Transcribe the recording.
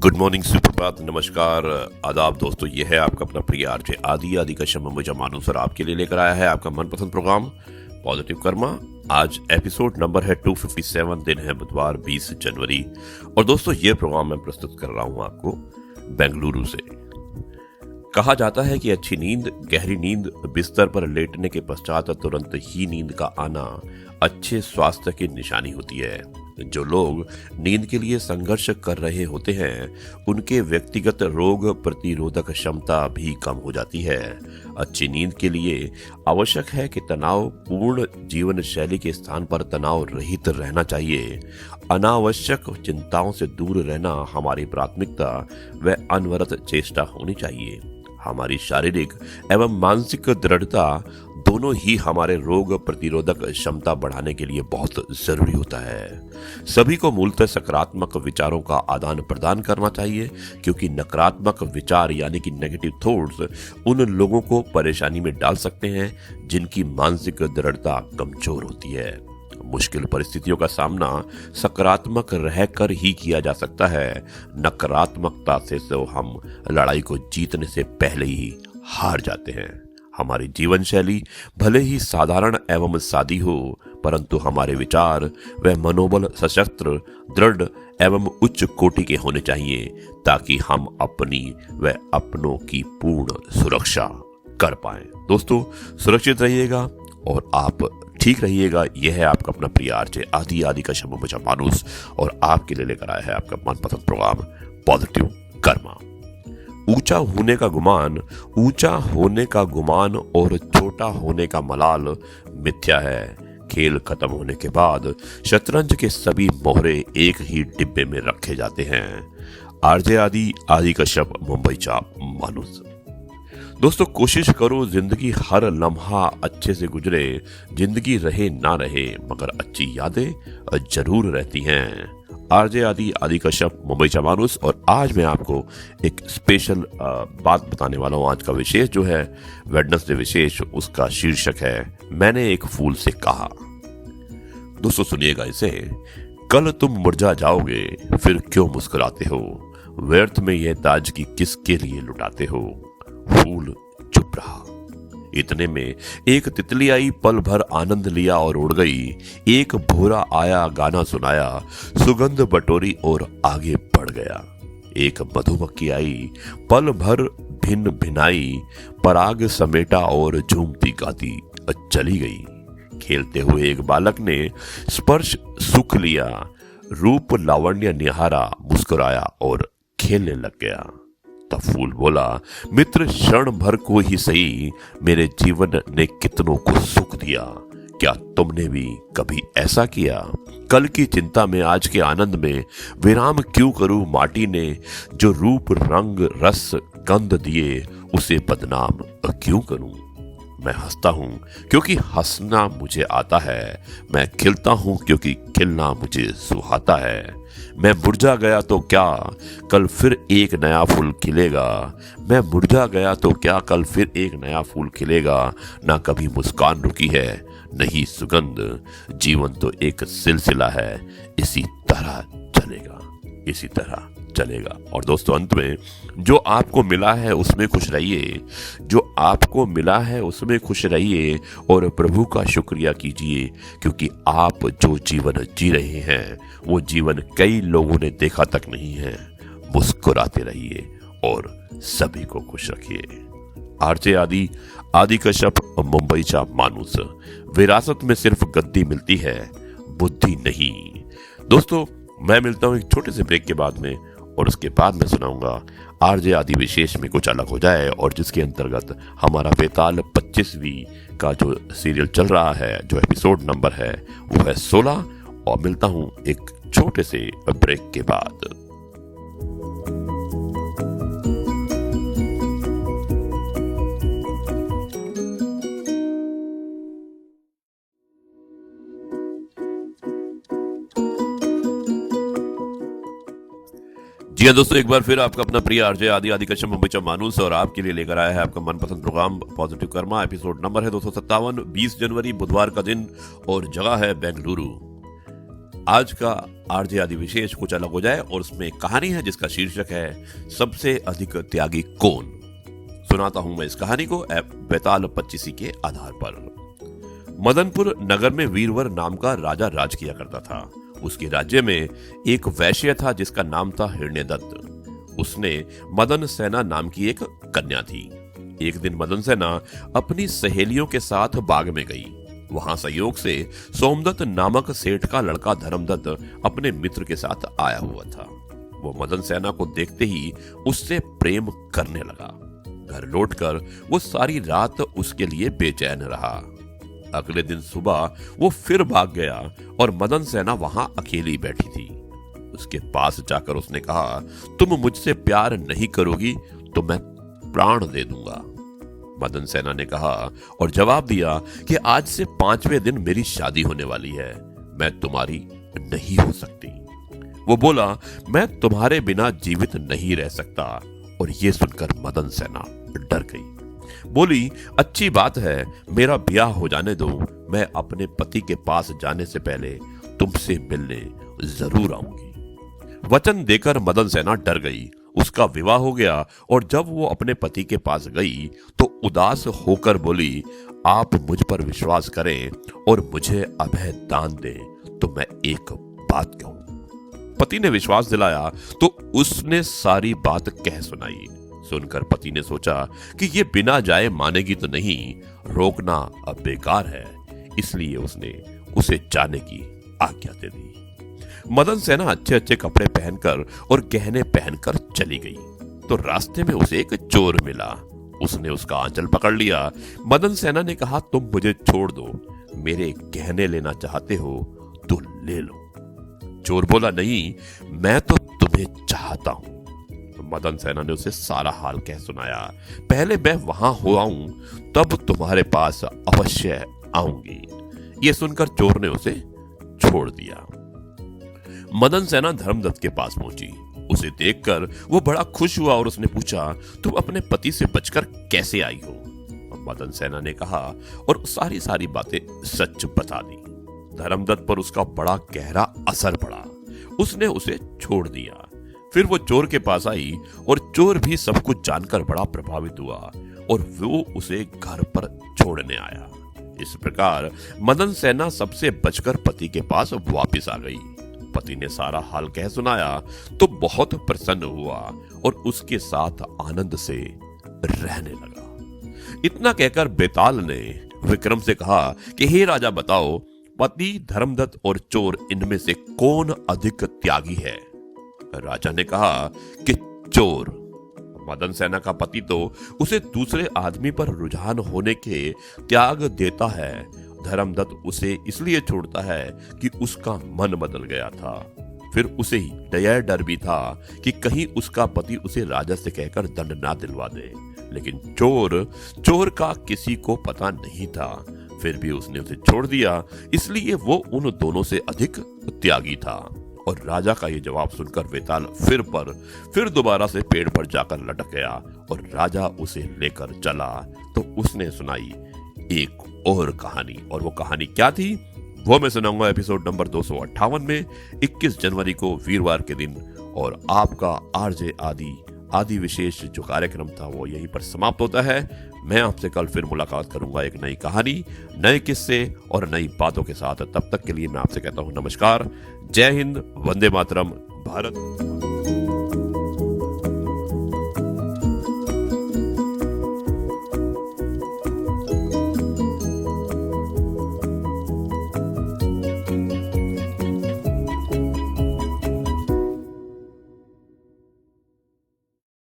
Good morning, सुप्रभात, नमस्कार, आदाब दोस्तों। ये है आपका अपना प्रिय आरजे आदि का शम्मुजा मानूस और आपके लिए लेकर आया है आपका मनपसंद प्रोग्राम पॉजिटिव कर्मा। आज एपिसोड नंबर है 257, दिन है बुधवार 20 जनवरी। और दोस्तों ये प्रोग्राम मैं प्रस्तुत कर रहा हूं आपको बेंगलुरु से। कहा जाता है कि अच्छी नींद, गहरी नींद, बिस्तर पर लेटने के पश्चात तुरंत ही नींद का आना अच्छे स्वास्थ्य की निशानी होती है। जो लोग नींद के लिए संघर्ष कर रहे होते हैं उनके व्यक्तिगत रोग प्रतिरोधक क्षमता भी कम हो जाती है। अच्छी नींद के लिए आवश्यक है कि तनाव पूर्ण जीवन शैली के स्थान पर तनाव रहित रहना चाहिए। अनावश्यक चिंताओं से दूर रहना हमारी प्राथमिकता व अनवरत चेष्टा होनी चाहिए। हमारी शारीरिक एवं मानसिक दृढ़ता दोनों ही हमारे रोग प्रतिरोधक क्षमता बढ़ाने के लिए बहुत जरूरी होता है। सभी को मूलतः सकारात्मक विचारों का आदान प्रदान करना चाहिए, क्योंकि नकारात्मक विचार यानी कि नेगेटिव थॉट्स उन लोगों को परेशानी में डाल सकते हैं जिनकी मानसिक दृढ़ता कमजोर होती है। मुश्किल परिस्थितियों का सामना सकारात्मक रहकर ही किया जा सकता है। नकारात्मकता से तो हम लड़ाई को जीतने से पहले ही हार जाते हैं। हमारी जीवन शैली भले ही साधारण एवं सादी हो, परंतु हमारे विचार व मनोबल सशस्त्र, दृढ़ एवं उच्च कोटि के होने चाहिए, ताकि हम अपनी व अपनों की पूर्ण सुरक्षा कर पाएं। दोस्तों सुरक्षित रहिएगा और आप ठीक रहिएगा। यह है आपका अपना प्रिय आरजे आदि का शम्मुजा मानूस और आपके लिए लेकर आया है आपका मनपसंद प्रोग्राम पॉजिटिव कर्मा। ऊंचा होने का गुमान और छोटा होने का मलाल मिथ्या है। खेल खत्म होने के बाद शतरंज के सभी मोहरे एक ही डिब्बे में रखे जाते हैं। आरजे आदि कश्यप, मुंबई चा मानूस। दोस्तों कोशिश करो जिंदगी हर लम्हा अच्छे से गुजरे। जिंदगी रहे ना रहे मगर अच्छी यादें जरूर रहती हैं। आरजे आदि कश्यप, मुंबई चा मानूस। और आज मैं आपको एक स्पेशल बात बताने वाला हूँ। आज का विशेष जो है वेडनेसडे विशेष, उसका शीर्षक है मैंने एक फूल से कहा। दोस्तों सुनिएगा इसे। कल तुम मुरझा जाओगे, फिर क्यों मुस्कुराते हो? व्यर्थ में यह ताजगी किसके लिए लुटाते हो? फूल चुप रहा। इतने में एक तितली आई, पल भर आनंद लिया और उड़ गई। एक भोरा आया, गाना सुनाया, सुगंध बटोरी और आगे बढ़ गया। एक मधुमक्खी आई, पल भर भिन भिनाई, पराग समेटा और झूमती गाती चली गई। खेलते हुए एक बालक ने स्पर्श सुख लिया, रूप लावण्य निहारा, मुस्कुराया और खेलने लग गया। तब फूल बोला, मित्र क्षण भर को ही सही, मेरे जीवन ने कितनों को सुख दिया। क्या तुमने भी कभी ऐसा किया? कल की चिंता में आज के आनंद में विराम क्यों करूं? माटी ने जो रूप रंग रस गंध दिए, उसे बदनाम क्यों करूं? मैं हंसता हूं क्योंकि हंसना मुझे आता है। मैं खिलता हूं क्योंकि खिलना मुझे सुहाता है। मैं मुरझा गया तो क्या कल फिर एक नया फूल खिलेगा? मैं मुरझा गया तो क्या कल फिर एक नया फूल खिलेगा? ना कभी मुस्कान रुकी है, नहीं सुगंध। जीवन तो एक सिलसिला है, इसी तरह चलेगा। और दोस्तों अंत में जो आपको मिला है उसमें खुश रहिए। और प्रभु का शुक्रिया कीजिए, क्योंकि आप जो जीवन जी रहे हैं वो जीवन कई लोगों ने देखा तक नहीं है। मुस्कुराते रहिए और सभी को खुश रखिए। आरजे आदि कश्यप, मुंबई चा मानूस। विरासत में सिर्फ गद्दी मिलती है, बुद्धि नहीं। दोस्तों मैं मिलता हूं एक छोटे से ब्रेक के बाद में, और उसके बाद मैं सुनाऊंगा आरजे आदि विशेष में कुछ अलग हो जाए, और जिसके अंतर्गत हमारा बेताल 25वीं का जो सीरियल चल रहा है, जो एपिसोड नंबर है वो है 16। और मिलता हूं एक छोटे से ब्रेक के बाद। जी हाँ दोस्तों, एक बार फिर आपका अपना प्रिय आरजे आदि कश्यप, मुंबई चा मानूस और आपके लिए लेकर आया है आपका मनपसंद programme positive karma. Episode number है 257, 20 जनवरी बुधवार का दिन और जगह है बेंगलुरु। आज का आरजे आदि विशेष कुछ अलग हो जाए और उसमें कहानी है जिसका शीर्षक है सबसे अधिक त्यागी कौन। सुनाता हूं मैं इस कहानी को बेताल 25 के आधार पर। मदनपुर नगर में वीरवर नाम का राजा राज किया करता था। उसके राज्य में एक वैश्य था जिसका नाम था हिरण्यदत्त। उसने मदन सेना नाम की एक कन्या थी। एक दिन मदन सेना अपनी सहेलियों के साथ बाग में गई। वहां संयोग से सोमदत्त नामक सेठ का लड़का धर्मदत्त अपने मित्र के साथ आया हुआ था। वो मदन सेना को देखते ही उससे प्रेम करने लगा। घर लौटकर वो सारी रात उसके लिए बेचैन रहा। अगले दिन सुबह वो फिर भाग गया और मदन सेना वहां अकेली बैठी थी। उसके पास जाकर उसने कहा, तुम मुझसे प्यार नहीं करोगी तो मैं प्राण दे दूंगा। मदन सेना ने कहा और जवाब दिया कि आज से 5वें दिन मेरी शादी होने वाली है, मैं तुम्हारी नहीं हो सकती। वो बोला, मैं तुम्हारे बिना जीवित नहीं रह सकता। और ये सुनकर मदन सेना डर गई। बोली, अच्छी बात है, मेरा ब्याह हो जाने दो, मैं अपने पति के पास जाने से पहले तुमसे मिलने जरूर आऊंगी। वचन देकर मदन सेना डर गई। उसका विवाह हो गया और जब वो अपने पति के पास गई तो उदास होकर बोली, आप मुझ पर विश्वास करें और मुझे अभय दान दें तो मैं एक बात कहूं। पति ने विश्वास दिलाया तो उसने सारी बात कह सुनाई। सुनकर पति ने सोचा कि ये बिना जाए मानेगी तो नहीं, रोकना अब बेकार है, इसलिए उसने उसे जाने की आज्ञा दे दी। मदन सेना अच्छे अच्छे कपड़े पहनकर और गहने पहनकर चली गई तो रास्ते में उसे एक चोर मिला। उसने उसका आंचल पकड़ लिया। मदन सेना ने कहा, तुम मुझे छोड़ दो, मेरे गहने लेना चाहते हो तो ले लो। चोर बोला, नहीं, मैं तो तुम्हें चाहता हूं। मदन सेना ने उसे सारा हाल कह सुनाया। पहले मैं वहां हो आऊं तब तुम्हारे पास अवश्य आऊंगी। ये सुनकर चोर ने उसे छोड़ दिया। मदन सेना धर्मदत्त के पास पहुंची। उसे देखकर वो बड़ा खुश हुआ और उसने पूछा, तुम अपने पति से बचकर कैसे आई हो? मदन सेना ने कहा और सारी बातें सच बता दी। धर्मदत्त पर उसका बड़ा गहरा असर पड़ा। उसने उसे छोड़ दिया। फिर वो चोर के पास आई और चोर भी सब कुछ जानकर बड़ा प्रभावित हुआ और वो उसे घर पर छोड़ने आया। इस प्रकार मदन सेना सबसे बचकर पति के पास वापस आ गई। पति ने सारा हाल कह सुनाया तो बहुत प्रसन्न हुआ और उसके साथ आनंद से रहने लगा। इतना कहकर बेताल ने विक्रम से कहा कि हे राजा, बताओ, पति धर्मदत्त और चोर इनमें से कौन अधिक त्यागी है? राजा ने कहा कि चोर। मदन सेना का पति तो उसे दूसरे आदमी पर रुझान होने के त्याग देता है। धर्मदत्त उसे इसलिए छोड़ता है कि उसका मन बदल गया था। फिर उसे यह डर भी था कि कहीं उसका पति उसे राजा से कहकर दंड ना दिलवा दे। लेकिन चोर का किसी को पता नहीं था। फिर भी उसने उसे छोड़ दिया, इसलिए वो उन दोनों से अधिक त्यागी था। और राजा का ये जवाब सुनकर बेताल फिर दोबारा से पेड़ पर जाकर लटक गया और राजा उसे लेकर चला तो उसने सुनाई एक और कहानी। और वो कहानी क्या थी वो मैं सुनाऊंगा एपिसोड नंबर 258 में 21 जनवरी को वीरवार के दिन। और आपका आरजे आदि विशेष जो कार्यक्रम था वो यहीं पर समाप्त होता है। मैं आपसे कल फिर मुलाकात करूंगा एक नई कहानी, नए किस्से और नई बातों के साथ। तब तक के लिए मैं आपसे कहता हूं नमस्कार, जय हिंद, वंदे मातरम, भारत।